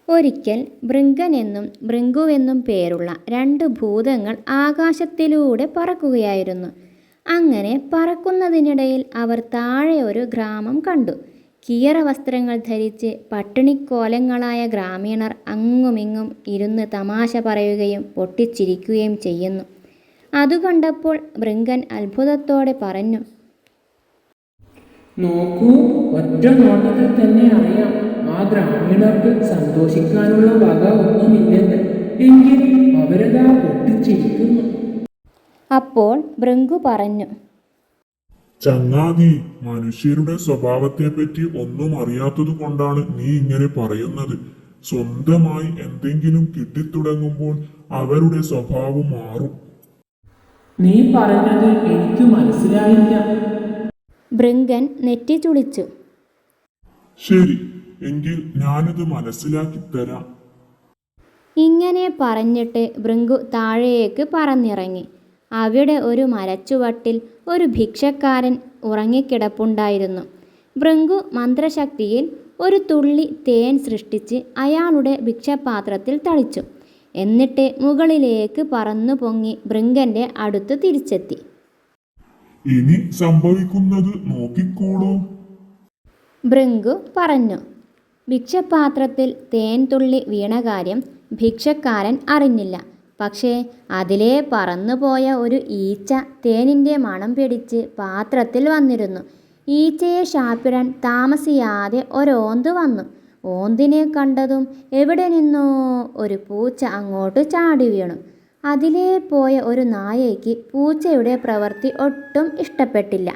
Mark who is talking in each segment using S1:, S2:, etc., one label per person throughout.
S1: ഒരിക്കൽ ഭൃങ്കൻ എന്നും ഭൃങ്കുവെന്നും പേരുള്ള രണ്ട് ഭൂതങ്ങൾ ആകാശത്തിലൂടെ പറക്കുകയായിരുന്നു. അങ്ങനെ പറക്കുന്നതിനിടയിൽ അവർ താഴെ ഒരു ഗ്രാമം കണ്ടു. കീറ വസ്ത്രങ്ങൾ ധരിച്ച് പട്ടിണിക്കോലങ്ങളായ ഗ്രാമീണർ അങ്ങുമിങ്ങും ഇരുന്ന് തമാശ പറയുകയും പൊട്ടിച്ചിരിക്കുകയും ചെയ്യുന്നു. അതു കണ്ടപ്പോൾ ഭൃങ്കൻ അത്ഭുതത്തോടെ പറഞ്ഞു,
S2: നോക്കൂ, ഒറ്റ നോട്ടത്തിൽ തന്നെ അറിയാം ആ ഗ്രാമീണർക്ക് സന്തോഷിക്കാനുള്ള വക ഒന്നുമില്ലെന്ന്. എങ്കിൽ അവരതാ പൊട്ടിച്ചിരിക്കുന്നു.
S1: അപ്പോൾ ഭൃങ്കു പറഞ്ഞു,
S3: ചങ്ങാതി, മനുഷ്യരുടെ സ്വഭാവത്തെപ്പറ്റി ഒന്നും അറിയാത്തത് കൊണ്ടാണ് നീ ഇങ്ങനെ പറയുന്നത്. സ്വന്തമായി എന്തെങ്കിലും കിട്ടിത്തുടങ്ങുമ്പോൾ അവരുടെ സ്വഭാവം മാറും.
S2: നീ പറഞ്ഞത് എനിക്ക് മനസ്സിലായില്ല.
S1: ഭൃങ്കൻ നെറ്റി ചുളിച്ചു.
S3: ശരി, എങ്കിൽ ഞാനത് മനസ്സിലാക്കി തരാം.
S1: ഇങ്ങനെ പറഞ്ഞിട്ട് ഭൃങ്കു താഴേക്ക് പറന്നിറങ്ങി. അവിടെ ഒരു മരച്ചുവട്ടിൽ ഒരു ഭിക്ഷക്കാരൻ ഉറങ്ങിക്കിടപ്പുണ്ടായിരുന്നു. ഭൃങ്കു മന്ത്രശക്തിയിൽ ഒരു തുള്ളി തേൻ സൃഷ്ടിച്ച് അയാളുടെ ഭിക്ഷപാത്രത്തിൽ തളിച്ചു. എന്നിട്ട് മുകളിലേക്ക് പറന്നു പൊങ്ങി ഭൃങ്കന്റെ അടുത്ത് തിരിച്ചെത്തി.
S3: ഇനി സംഭവിക്കുന്നത് നോക്കിക്കോളൂ.
S1: ഭൃങ്കു പറഞ്ഞു. ഭിക്ഷപാത്രത്തിൽ തേൻ തുള്ളി വീണ കാര്യം ഭിക്ഷക്കാരൻ അറിഞ്ഞില്ല. പക്ഷേ അതിലേ പറന്നുപോയ ഒരു ഈച്ച തേനിൻ്റെ മണം പിടിച്ച് പാത്രത്തിൽ വന്നിരുന്നു. ഈച്ചയെ ശാപ്പിടാൻ താമസിയാതെ ഒരോന്ത് വന്നു. ഓന്തിനെ കണ്ടതും എവിടെ നിന്നോ ഒരു പൂച്ച അങ്ങോട്ട് ചാടി വീണു. അതിലേ പോയ ഒരു നായയ്ക്ക് പൂച്ചയുടെ പ്രവൃത്തി ഒട്ടും ഇഷ്ടപ്പെട്ടില്ല.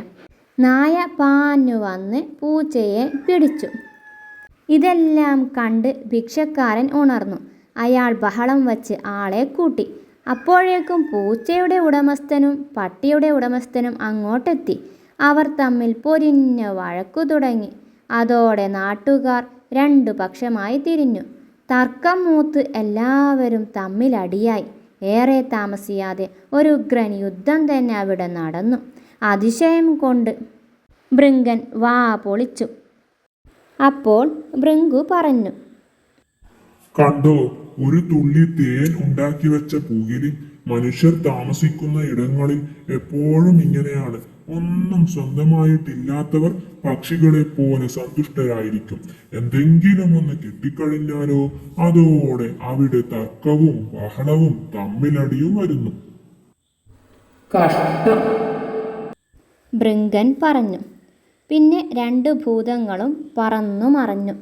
S1: നായ പാഞ്ഞു വന്ന് പൂച്ചയെ പിടിച്ചു. ഇതെല്ലാം കണ്ട് ഭിക്ഷക്കാരൻ ഉണർന്നു. അയാൾ ബഹളം വച്ച് ആളെ കൂട്ടി. അപ്പോഴേക്കും പൂച്ചയുടെ ഉടമസ്ഥനും പട്ടിയുടെ ഉടമസ്ഥനും അങ്ങോട്ടെത്തി. അവർ തമ്മിൽ പൊരിഞ്ഞ വഴക്കു തുടങ്ങി. അതോടെ നാട്ടുകാർ രണ്ടു പക്ഷമായി തിരിഞ്ഞു. തർക്കം മൂത്ത് എല്ലാവരും തമ്മിലടിയായി. ഏറെ താമസിയാതെ ഒരു ഉഗ്രൻ യുദ്ധം തന്നെ അവിടെ നടന്നു. അതിശയം കൊണ്ട് ഭൃങ്കൻ വാ പൊളിച്ചു. അപ്പോൾ ഭൃങ്കു പറഞ്ഞു,
S3: കണ്ടോ, ഒരു തുള്ളി തേൻ ഉണ്ടാക്കി വെച്ച പുകില്. മനുഷ്യർ താമസിക്കുന്ന ഇടങ്ങളിൽ എപ്പോഴും ഇങ്ങനെയാണ്. ഒന്നും സ്വന്തമായിട്ടില്ലാത്തവർ പക്ഷികളെ പോലെ സന്തുഷ്ടരായിരിക്കും. എന്തെങ്കിലും ഒന്ന് കിട്ടിക്കഴിഞ്ഞാലോ അതോടെ അവിടെ തർക്കവും ബഹളവും തമ്മിലടിയും വരുന്നു.
S2: കഷ്ടം,
S1: ഭൃങ്കൻ പറഞ്ഞു. പിന്നെ രണ്ട് ഭൂതങ്ങളും പറന്നു മറഞ്ഞു.